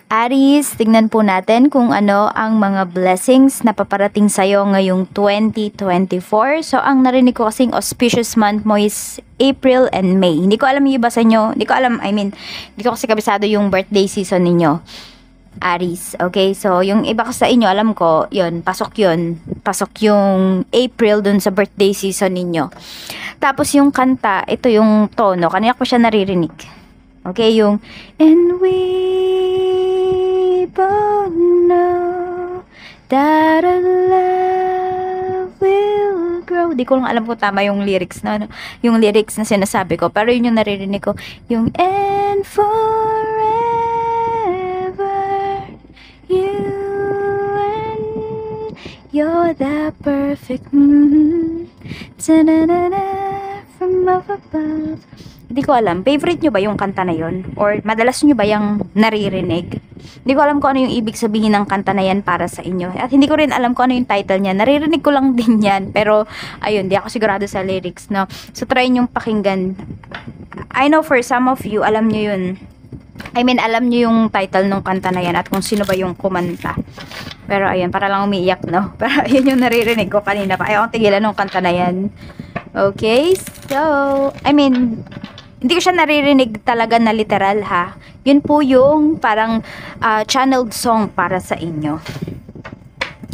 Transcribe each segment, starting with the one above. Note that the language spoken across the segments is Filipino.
Aries, tignan po natin kung ano ang mga blessings na paparating sa'yo ngayong 2024. So, ang narinig ko kasing auspicious month mo is April and May. Hindi ko alam yung iba sa inyo. Hindi ko alam, hindi ko kasi kabisado yung birthday season ninyo. Aries, okay? So, yung iba ko sa inyo, alam ko, yun. Pasok yung April dun sa birthday season ninyo. Tapos yung kanta, ito yung tono. Kanina ko siya naririnig. Okay, yung and we both know that our love will grow. Di ko lang alam kung tama yung lyrics na yung lyrics na sinasabi ko, pero yun yung naririnig ko, yung and forever you and you're the perfect from up above. Hindi ko alam, favorite nyo ba yung kanta na yun? Or madalas nyo ba yung naririnig? Hindi ko alam kung ano yung ibig sabihin ng kanta na yan para sa inyo. At hindi ko rin alam kung ano yung title niya. Naririnig ko lang din yan. Pero, ayun, di ako sigurado sa lyrics, no? So, try nyong pakinggan. I know for some of you, alam nyo yun. Alam nyo yung title ng kanta na yan at kung sino ba yung kumanta. Pero, ayun, para lang umiiyak, no? Pero, ayun yung naririnig ko kanina pa. Ayaw kong tigilan ng kanta na yan. Okay, so, hindi ko siya naririnig talaga na literal ha. Yun po yung parang channeled song para sa inyo.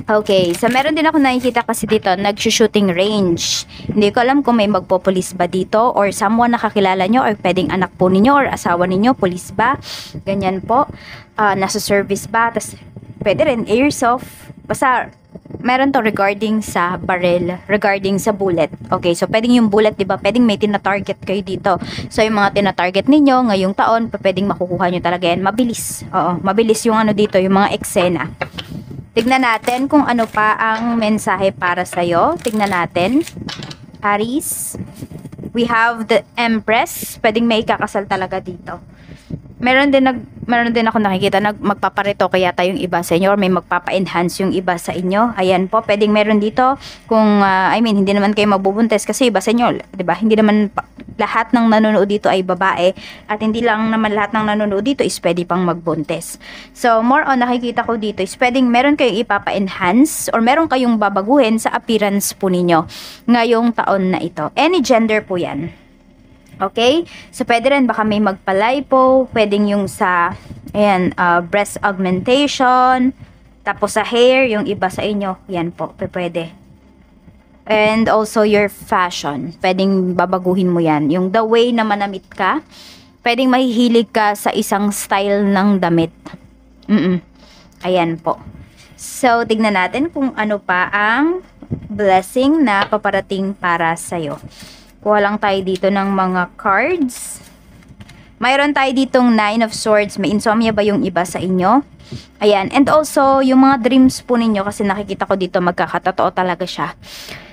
Okay, so meron din ako nakikita kasi dito, nag-shooting range. Hindi ko alam kung may magpo-police ba dito or someone nakakilala nyo or pwedeng anak po ninyo or asawa ninyo, police ba? Ganyan po. Nasa service ba? Tas, pwede rin airsoft. Basta, meron to regarding sa barrel, regarding sa bullet. Okay, so pwedeng yung bullet, di ba? Pwedeng may tina-target kayo dito. So yung mga tina-target ninyo ngayong taon, pwedeng makukuha nyo talaga yan. Mabilis. Oo, mabilis yung ano dito, yung mga eksena. Tignan natin kung ano pa ang mensahe para sa'yo. Tignan natin. Aries. We have the Empress. Pwedeng may kakasal talaga dito. Meron din ako nakikita magpaparito kaya tayong iba sa inyo or may magpapa-enhance yung iba sa inyo. Ayan po, pwedeng meron dito kung hindi naman kayo mabubuntis kasi iba sa inyo, 'di ba? Hindi naman lahat ng nanonood dito ay babae at hindi lang naman lahat ng nanonood dito is pwede pang magbuntis. So, more on nakikita ko dito is pwedeng meron kayong ipapa-enhance or meron kayong babaguhin sa appearance po ninyo ngayong taon na ito. Any gender po 'yan. Okay? So, pwede rin baka may magpa-lipo, pwedeng yung sa, breast augmentation, tapos sa hair, yung iba sa inyo, yan po, pwede. And also your fashion, pwedeng babaguhin mo yan. Yung the way na manamit ka, pwedeng mahihilig ka sa isang style ng damit. Ayan po. So, tignan natin kung ano pa ang blessing na paparating para sa'yo. Kuha lang tayo dito ng mga cards. Mayroon tayo ditong 9 of Swords. May insomnia ba yung iba sa inyo? Ayan. And also, yung mga dreams po ninyo, kasi nakikita ko dito magkakatotoo talaga siya.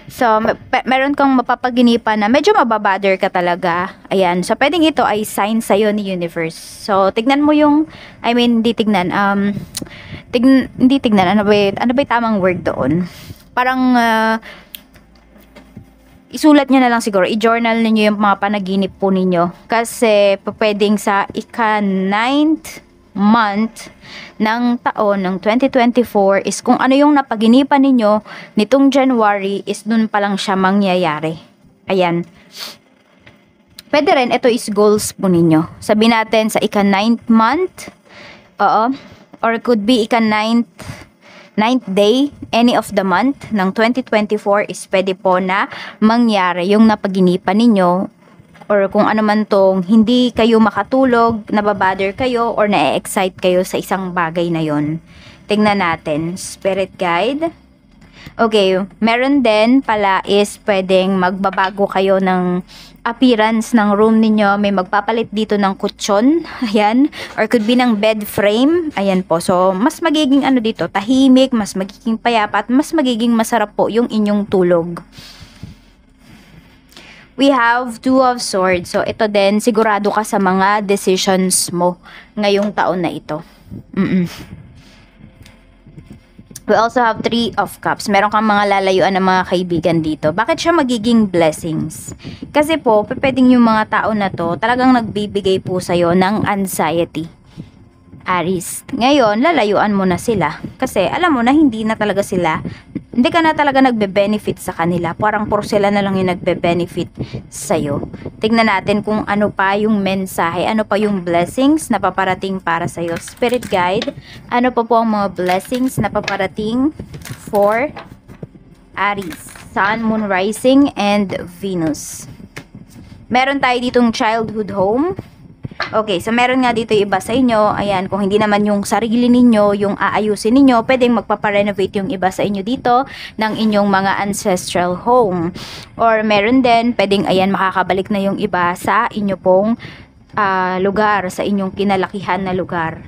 So, meron kang mapapaginipan na medyo mababother ka talaga. Ayan. So, pwedeng ito ay sign sa'yo ni universe. So, tignan mo yung, hindi tignan. Hindi tignan. Ano ba yung tamang word doon? Parang, isulat nyo na lang siguro, i-journal niyo yung mga panaginip po ninyo. Kasi pwedeng sa ika-9th month ng taon ng 2024 is kung ano yung napaginipan ninyo nitong January is dun pa lang siya mangyayari. Ayan. Pwede rin, ito is goals po ninyo. Sabihin natin sa ika-9th month, or it could be ika-9th day, any of the month ng 2024 is pwede po na mangyari yung napaginipan ninyo or kung ano man tong hindi kayo makatulog, nababother kayo or na-excite kayo sa isang bagay na yon. Tingnan natin, spirit guide. Okay, meron din pala is pwedeng magbabago kayo ng appearance ng room ninyo. May magpapalit dito ng kutsyon. Ayan. Or could be ng bed frame. Ayan po. So, mas magiging dito, tahimik, mas magiging payapa at mas magiging masarap po yung inyong tulog. We have 2 of Swords. So, ito din, sigurado ka sa mga decisions mo ngayong taon na ito. We also have 3 of Cups. Meron kang mga lalayuan ng mga kaibigan dito. Bakit siya magiging blessings? Kasi po, pwedeng yung mga tao na to talagang nagbibigay po sa'yo ng anxiety. Aries. Ngayon, lalayuan mo na sila. Kasi alam mo na hindi na talaga sila, hindi ka na talaga nagbe-benefit sa kanila. Parang puro sila na lang yung nagbe-benefit sa'yo. Tignan natin kung ano pa yung mensahe, ano pa yung blessings na paparating para sa'yo. Spirit guide, ano pa po ang mga blessings na paparating for Aries, Sun, Moon, Rising, and Venus. Meron tayo ditong childhood home. Okay, so meron nga dito yung iba sa inyo. Ayan, kung hindi naman yung sarili ninyo, yung aayusin ninyo, pwedeng magpaparenovate yung iba sa inyo dito ng inyong mga ancestral home. Or meron din, pwedeng ayan, makakabalik na yung iba sa inyo pong lugar, sa inyong kinalakihan na lugar.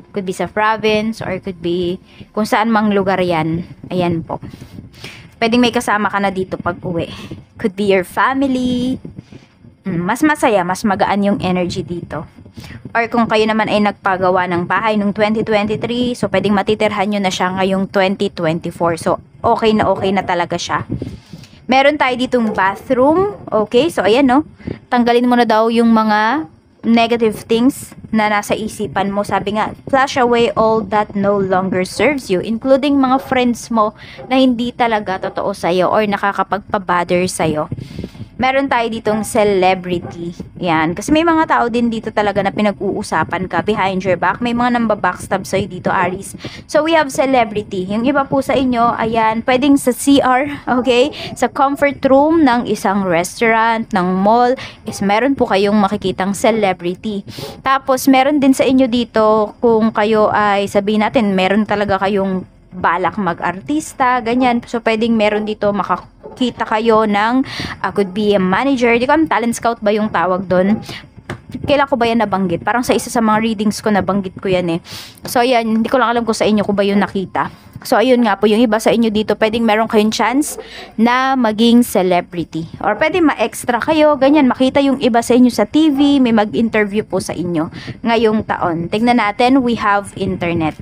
Could be sa province or could be kung saan mang lugar yan. Ayan po. Pwedeng may kasama ka na dito pag uwi. Could be your family. Mas masaya, mas magaan yung energy dito. Or kung kayo naman ay nagpagawa ng bahay nung 2023, so pwedeng matitirhan nyo na siya ngayong 2024. So, okay na talaga siya. Meron tayo ditong bathroom. Okay, so ayan no. Tanggalin mo na daw yung mga negative things na nasa isipan mo. Sabi nga, flush away all that no longer serves you, including mga friends mo na hindi talaga totoo sa'yo or nakakapagpabother sa'yo. Meron tayo ditong celebrity. Yan. Kasi may mga tao din dito talaga na pinag-uusapan ka behind your back. May mga namba-backstab sa'yo dito, Aries. So, we have celebrity. Yung iba po sa inyo, ayan, pwedeng sa CR, okay? Sa comfort room ng isang restaurant, ng mall, is meron po kayong makikitang celebrity. Tapos, meron din sa inyo dito, kung kayo ay, sabihin natin, meron talaga kayong balak mag-artista, ganyan. So, pwedeng meron dito makakita kayo ng, could be a manager. Di ko alam, talent scout ba yung tawag doon? Kailan ko ba yan nabanggit? Parang sa isa sa mga readings ko, nabanggit ko yan eh. So, yan. Hindi ko lang alam kung sa inyo ko ba yung nakita. So, ayun nga po, yung iba sa inyo dito, pwedeng meron kayong chance na maging celebrity. Or pwedeng ma-extra kayo, ganyan, makita yung iba sa inyo sa TV, may mag-interview po sa inyo ngayong taon. Tignan natin, we have internet.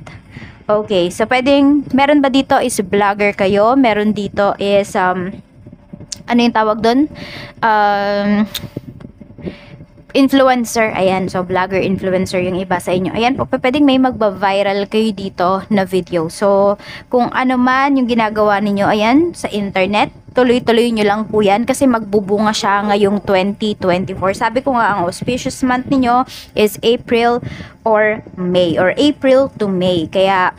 Okay, so pwedeng, meron ba dito is vlogger kayo? Meron dito is, ano yung tawag doon? Influencer. Ayan, so vlogger, influencer yung iba sa inyo. Ayan po, pwedeng may magba-viral kayo dito na video. So, kung ano man yung ginagawa ninyo, ayan, sa internet, tuloy-tuloy nyo lang po yan kasi magbubunga siya ngayong 2024. Sabi ko nga, ang auspicious month ninyo is April or May, or April to May. Kaya,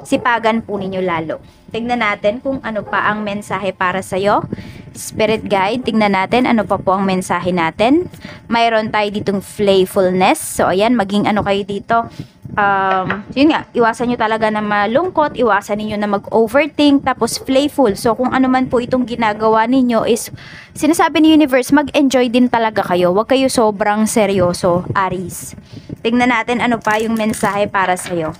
sipagan po ninyo lalo. Tignan natin kung ano pa ang mensahe para sa'yo. Spirit guide, tignan natin ano pa po ang mensahe natin. Mayroon tayo ditong playfulness. So, ayan, maging ano kayo dito. Yun nga, iwasan nyo talaga na malungkot, iwasan ninyo na mag-overthink, tapos playful. So, kung ano man po itong ginagawa ninyo is, sinasabi ni universe, mag-enjoy din talaga kayo. Huwag kayo sobrang seryoso, Aries. Tignan natin ano pa yung mensahe para sa'yo.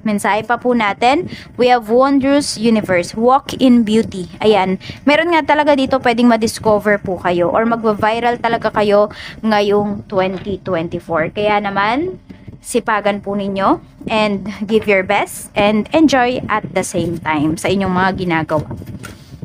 Mensahe pa po natin, we have wondrous universe, walk in beauty. Ayan, meron nga talaga dito pwedeng ma-discover po kayo or magva-viral talaga kayo ngayong 2024. Kaya naman, sipagan po ninyo and give your best and enjoy at the same time sa inyong mga ginagawa.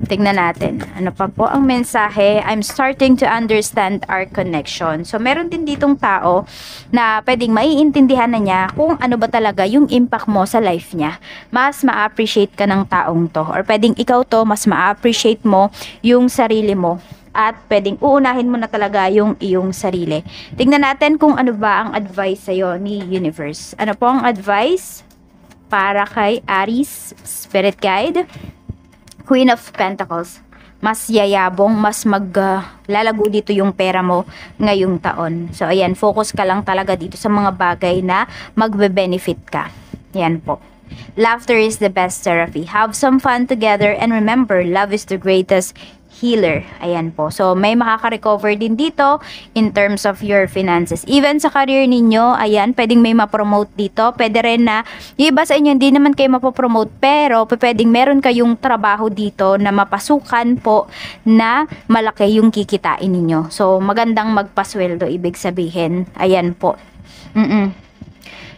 Tignan natin. Ano pa po ang mensahe? I'm starting to understand our connection. So, meron din ditong tao na pwedeng maiintindihan na niya kung ano ba talaga yung impact mo sa life niya. Mas ma-appreciate ka ng taong to. Or pwedeng ikaw to, mas ma-appreciate mo yung sarili mo. At pwedeng uunahin mo na talaga yung iyong sarili. Tignan natin kung ano ba ang advice sa'yo ni universe. Ano po ang advice para kay Aries Spirit Guide? Queen of Pentacles. Mas yayabong, mas maglalago dito yung pera mo ngayong taon. So, ayan, focus ka lang talaga dito sa mga bagay na magbe-benefit ka. Yan po. Laughter is the best therapy. Have some fun together and remember, love is the greatest healer. Ayan po. So, may makaka-recover din dito in terms of your finances. Even sa career ninyo, ayan, pwedeng may ma-promote dito. Pwede rin na, yung iba sa inyo, hindi naman kayo mapopromote, pero pwedeng meron kayong trabaho dito na mapasukan po na malaki yung kikitain ninyo. So, magandang magpasweldo, ibig sabihin. Ayan po.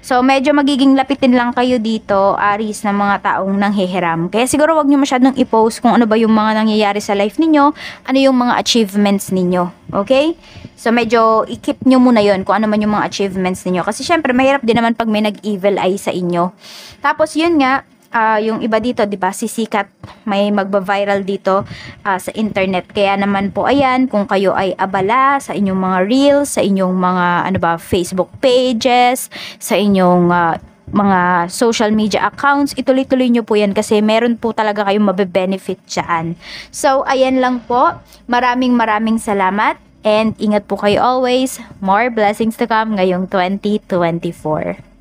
So, medyo magiging lapitin lang kayo dito, Aries, ng mga taong nanghihiram. Kaya siguro wag nyo masyadong i-post kung ano ba yung mga nangyayari sa life ninyo, ano yung mga achievements ninyo. Okay? So, medyo i-keep nyo muna yon kung ano man yung mga achievements ninyo. Kasi syempre, mahirap din naman pag may nag-evil eye sa inyo. Tapos, yun nga, yung iba dito, 'di ba, sisikat, may magba-viral dito sa internet. Kaya naman po ayan, kung kayo ay abala sa inyong mga reels, sa inyong mga ano ba, Facebook pages, sa inyong mga social media accounts, ituloy-tuloy nyo po yan kasi meron po talaga kayong mabe-benefit dyan. So, ayan lang po. Maraming salamat and ingat po kayo always. More blessings to come ngayong 2024.